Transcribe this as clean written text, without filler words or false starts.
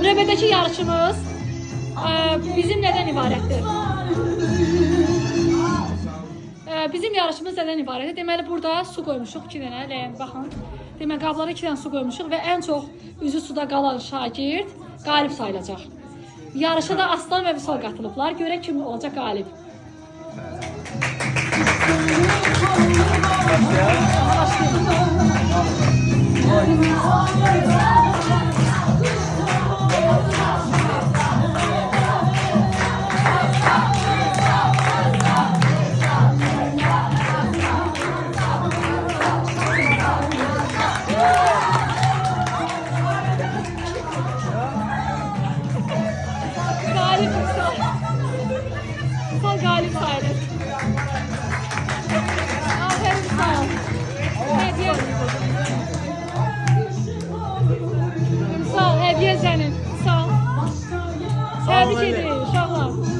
Növbədəki yarışımız bizim nədən ibarətdir? Bizim yarışımız nədən ibarətdir? Deməli, burada su qoymuşuq 2 dənə, ləyən, baxın. Deməli, qablara 2 dənə su qoymuşuq və ən çox üzü suda qalan şagird qalib sayılacaq. Yarışa da Aslan və Vüsal qatılıblar. Görək kim olacaq qalib. Galip Vüsal. Vüsal galip sayılır. Aferin Vüsal. Hediye. Vüsal, hediye senin. Vüsal. Tebrik ederim uşaqlar.